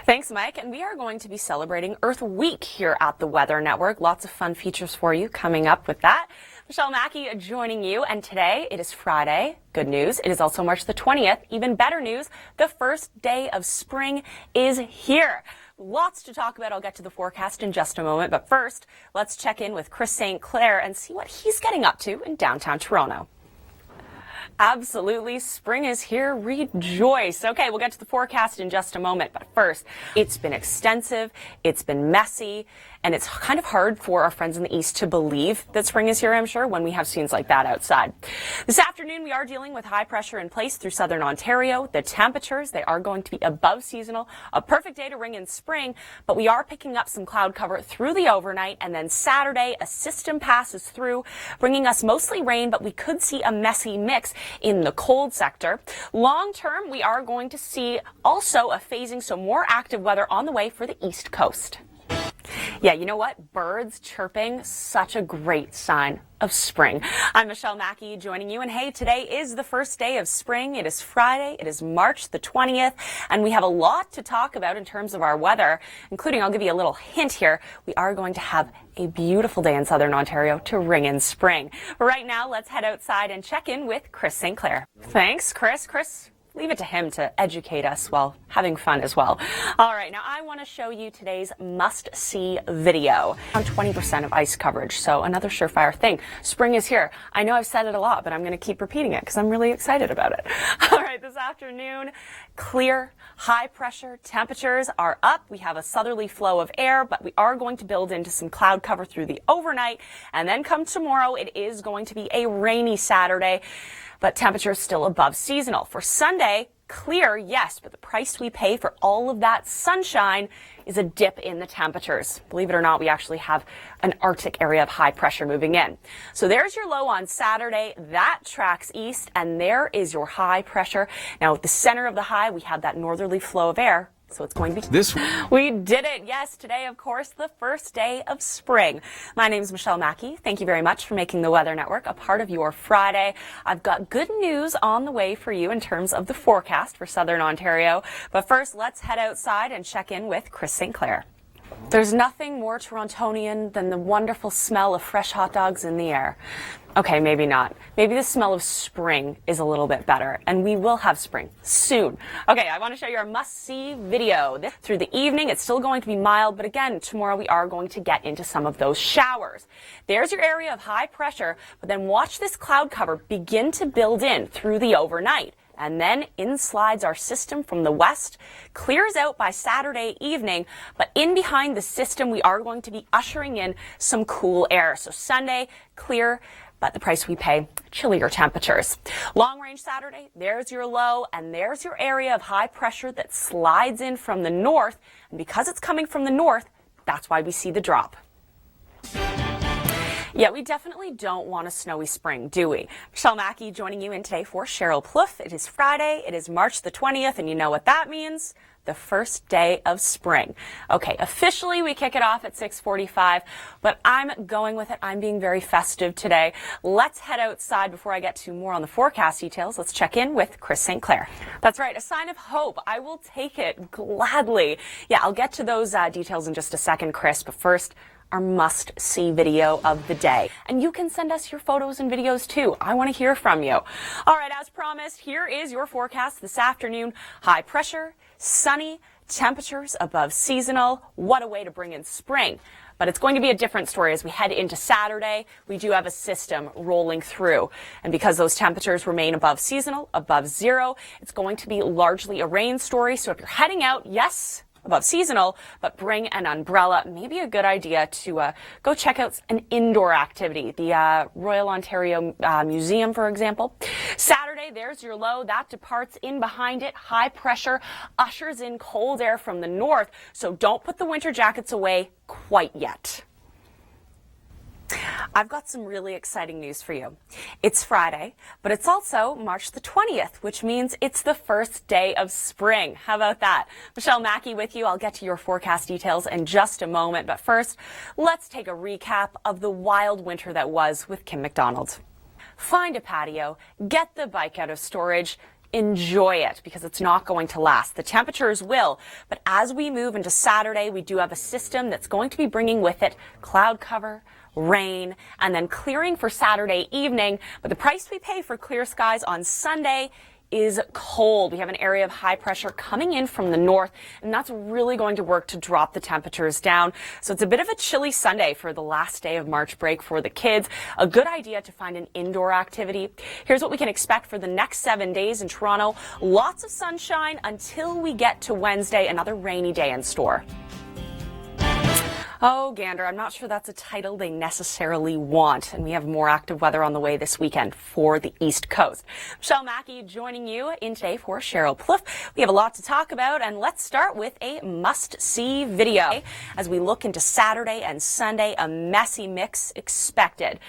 Thanks, Mike. And we are going to be celebrating Earth Week here at the Weather Network. Lots of fun features for you coming up with that. Michelle Mackey joining you. And today it is Friday. Good news. It is also March the 20th. Even better news. The first day of spring is here. Lots to talk about. I'll get to the forecast in just a moment. But first, let's check in with Chris St. Clair and see what he's getting up to in downtown Toronto. Absolutely. Spring is here. Rejoice. Okay, we'll get to the forecast in just a moment. But first, it's been extensive. It's been messy. And it's kind of hard for our friends in the east to believe that spring is here, I'm sure, when we have scenes like that outside. This afternoon, we are dealing with high pressure in place through southern Ontario. The temperatures, they are going to be above seasonal. A perfect day to ring in spring. But we are picking up some cloud cover through the overnight. And then Saturday, a system passes through, bringing us mostly rain, but we could see a messy mix in the cold sector. Long term, we are going to see also a phasing, so more active weather on the way for the East Coast. Yeah, you know what? Birds chirping, such a great sign of spring. I'm Michelle Mackey joining you, and hey, today is the first day of spring. It is Friday. It is March the 20th, and we have a lot to talk about in terms of our weather, including, I'll give you a little hint here, we are going to have a beautiful day in southern Ontario to ring in spring. But right now, let's head outside and check in with Chris St. Clair. Thanks, Chris. Leave it to him to educate us while having fun as well. All right, now I want to show you today's must-see video. On 20% of ice coverage, so another surefire thing. Spring is here. I know I've said it a lot, but I'm going to keep repeating it because I'm really excited about it. All right, this afternoon, clear, high pressure, temperatures are up. We have a southerly flow of air, but we are going to build into some cloud cover through the overnight. And then come tomorrow, it is going to be a rainy Saturday, but temperatures still above seasonal. For Sunday, clear, yes, but the price we pay for all of that sunshine is a dip in the temperatures. Believe it or not, we actually have an Arctic area of high pressure moving in. So there's your low on Saturday. That tracks east, and there is your high pressure. Now, at the center of the high, we have that northerly flow of air. So it's going to be this. We did it. Yes, today, of course, the first day of spring. My name is Michelle Mackey. Thank you very much for making the Weather Network a part of your Friday. I've got good news on the way for you in terms of the forecast for southern Ontario. But first, let's head outside and check in with Chris St. Clair. There's nothing more Torontonian than the wonderful smell of fresh hot dogs in the air. Okay, maybe not. Maybe the smell of spring is a little bit better, and we will have spring soon. Okay, I want to show you our must-see video. Through the evening, it's still going to be mild, but again, tomorrow we are going to get into some of those showers. There's your area of high pressure, but then watch this cloud cover begin to build in through the overnight. And then in slides our system from the west, clears out by Saturday evening, but in behind the system, we are going to be ushering in some cool air. So Sunday, clear, but the price we pay, chillier temperatures. Long range Saturday, there's your low, and there's your area of high pressure that slides in from the north. And because it's coming from the north, that's why we see the drop. Yeah, we definitely don't want a snowy spring, do we? Michelle Mackey joining you in today for Cheryl Plouffe. It is Friday. It is March the 20th, and you know what that means? The first day of spring. Okay, officially we kick it off at 6:45, but I'm going with it. I'm being very festive today. Let's head outside before I get to more on the forecast details. Let's check in with Chris St. Clair. That's right, a sign of hope. I will take it gladly. Yeah, I'll get to those details in just a second, Chris, but first, our must-see video of the day. And you can send us your photos and videos too. I want to hear from you. All right, as promised, here is your forecast this afternoon. High pressure, sunny, temperatures above seasonal. What a way to bring in spring. But it's going to be a different story as we head into Saturday. We do have a system rolling through. And because those temperatures remain above seasonal, above zero, it's going to be largely a rain story. So if you're heading out, yes, above seasonal, but bring an umbrella. Maybe a good idea to go check out an indoor activity, the Royal Ontario Museum, for example. Saturday, there's your low. That departs in behind it. High pressure ushers in cold air from the north, so don't put the winter jackets away quite yet. I've got some really exciting news for you. It's Friday, but it's also March the 20th, which means it's the first day of spring. How about that? Michelle Mackey with you. I'll get to your forecast details in just a moment, but first, let's take a recap of the wild winter that was with Kim McDonald. Find a patio, get the bike out of storage, enjoy it because it's not going to last. The temperatures will, but as we move into Saturday, we do have a system that's going to be bringing with it cloud cover, rain, and then clearing for Saturday evening. But the price we pay for clear skies on Sunday is cold. We have an area of high pressure coming in from the north, and that's really going to work to drop the temperatures down. So it's a bit of a chilly Sunday for the last day of March break for the kids. A good idea to find an indoor activity. Here's what we can expect for the next 7 days in Toronto. Lots of sunshine until we get to Wednesday, another rainy day in store. Oh, Gander, I'm not sure that's a title they necessarily want. And we have more active weather on the way this weekend for the East Coast. Michelle Mackey joining you in today for Cheryl Plouffe. We have a lot to talk about, and let's start with a must-see video. As we look into Saturday and Sunday, a messy mix expected.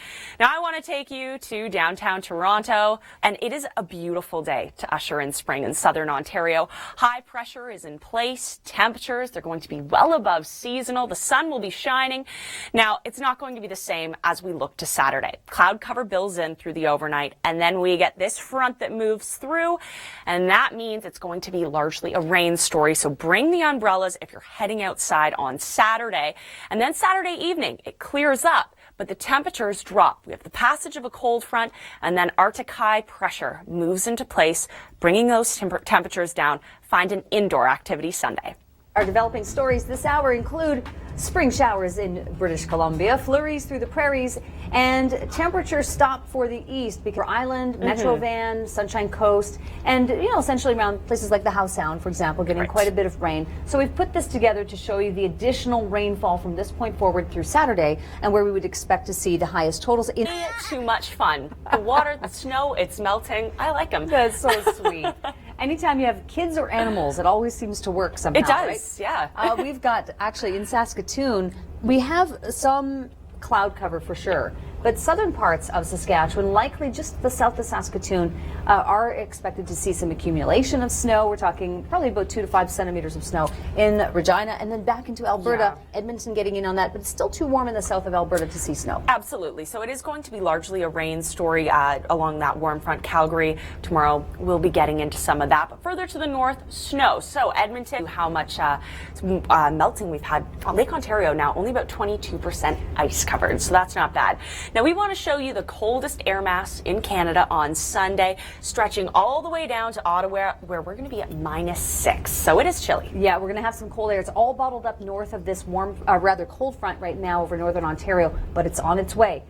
Now, I want to take you to downtown Toronto, and it is a beautiful day to usher in spring in southern Ontario. High pressure is in place. Temperatures, they're going to be well above seasonal. The sun will be shining. Now, it's not going to be the same as we look to Saturday. Cloud cover builds in through the overnight, and then we get this front that moves through, and that means it's going to be largely a rain story. So bring the umbrellas if you're heading outside on Saturday. And then Saturday evening, it clears up, but the temperatures drop. We have the passage of a cold front, and then Arctic high pressure moves into place, bringing those temperatures down. Find an indoor activity Sunday. Our developing stories this hour include spring showers in British Columbia, flurries through the prairies, and temperatures stop for the east because Island, Metro Van, Sunshine Coast, and essentially around places like the Howe Sound, for example, getting quite a bit of rain. So we've put this together to show you the additional rainfall from this point forward through Saturday, and where we would expect to see the highest totals. Too much fun. The water, the snow, it's melting. I like them. That's so sweet. Anytime you have kids or animals, it always seems to work somehow. It does, right? Yeah. We've got, actually, in Saskatoon, we have some cloud cover for sure, but southern parts of Saskatchewan, likely just the south of Saskatoon, are expected to see some accumulation of snow. We're talking probably about 2 to 5 centimeters of snow in Regina, and then back into Alberta. Edmonton getting in on that, but it's still too warm in the south of Alberta to see snow. Absolutely. So it is going to be largely a rain story along that warm front. Calgary tomorrow will be getting into some of that, but further to the north, snow. So Edmonton, how much melting we've had on Lake Ontario now, only about 22% ice covered, so that's not bad. Now we want to show you the coldest air mass in Canada on Sunday, stretching all the way down to Ottawa, where we're going to be at -6. So it is chilly. Yeah, we're going to have some cold air. It's all bottled up north of this rather cold front right now over northern Ontario, but it's on its way.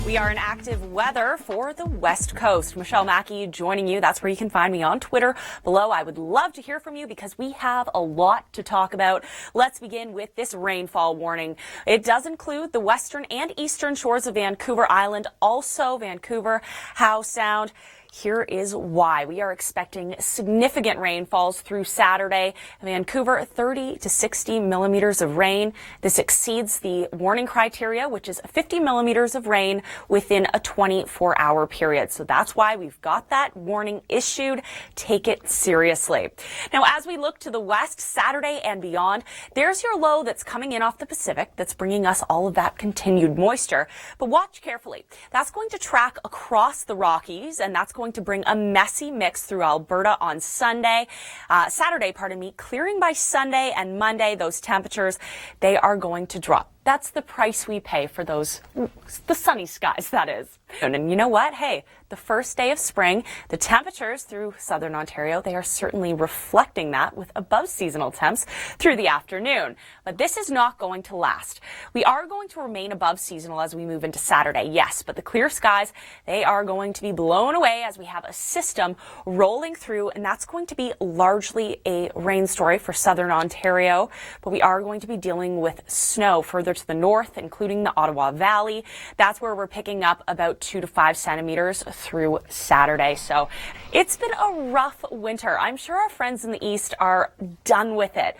We are in active weather for the West Coast. Michelle Mackey joining you. That's where you can find me on Twitter below. I would love to hear from you because we have a lot to talk about. Let's begin with this rainfall warning. It does include the western and eastern shores of Vancouver Island, also Vancouver, Howe Sound. Here is why. We are expecting significant rainfalls through Saturday. Vancouver, 30 to 60 millimeters of rain. This exceeds the warning criteria, which is 50 millimeters of rain within a 24-hour period. So that's why we've got that warning issued. Take it seriously. Now, as we look to the west, Saturday and beyond, there's your low that's coming in off the Pacific that's bringing us all of that continued moisture. But watch carefully. That's going to track across the Rockies, and that's going to bring a messy mix through Alberta on Saturday, clearing by Sunday and Monday. Those temperatures, they are going to drop. That's the price we pay for those, the sunny skies, that is. And you know what? Hey, the first day of spring, the temperatures through southern Ontario, they are certainly reflecting that with above seasonal temps through the afternoon. But this is not going to last. We are going to remain above seasonal as we move into Saturday, yes, but the clear skies, they are going to be blown away as we have a system rolling through, and that's going to be largely a rain story for southern Ontario. But we are going to be dealing with snow further to the north, including the Ottawa Valley. That's where we're picking up about 2 to 5 centimeters through Saturday. So it's been a rough winter. I'm sure our friends in the east are done with it,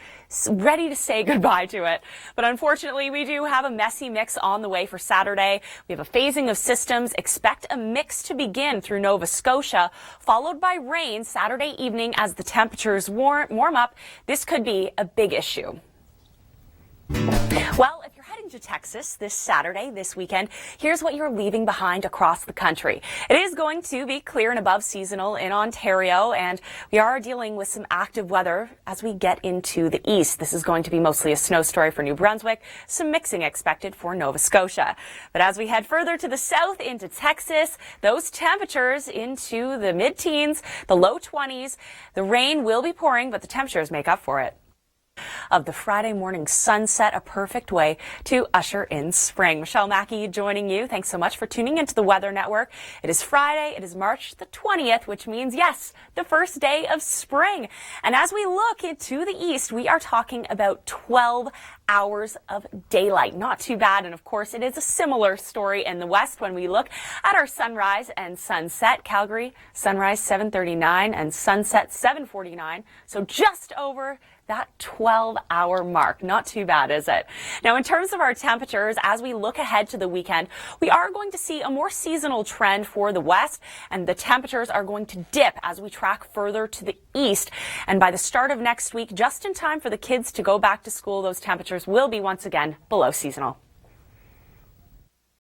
ready to say goodbye to it. But unfortunately, we do have a messy mix on the way for Saturday. We have a phasing of systems. Expect a mix to begin through Nova Scotia, followed by rain Saturday evening as the temperatures warm up. This could be a big issue. Well, if you're heading to Texas this Saturday, this weekend, here's what you're leaving behind across the country. It is going to be clear and above seasonal in Ontario, and we are dealing with some active weather as we get into the east. This is going to be mostly a snow story for New Brunswick, some mixing expected for Nova Scotia. But as we head further to the south into Texas, those temperatures into the mid-teens, the low 20s. The rain will be pouring, but the temperatures make up for it. Of the Friday morning sunset, a perfect way to usher in spring. Michelle Mackey joining you. Thanks so much for tuning into the Weather Network. It is Friday. It is March the 20th, which means, yes, the first day of spring. And as we look into the east, we are talking about 12 hours of daylight. Not too bad. And of course, it is a similar story in the west when we look at our sunrise and sunset. Calgary, sunrise 7:39 and sunset 7:49. So just over that 12-hour mark. Not too bad, is it? Now, in terms of our temperatures, as we look ahead to the weekend, we are going to see a more seasonal trend for the west, and the temperatures are going to dip as we track further to the east. And by the start of next week, just in time for the kids to go back to school, those temperatures will be once again below seasonal.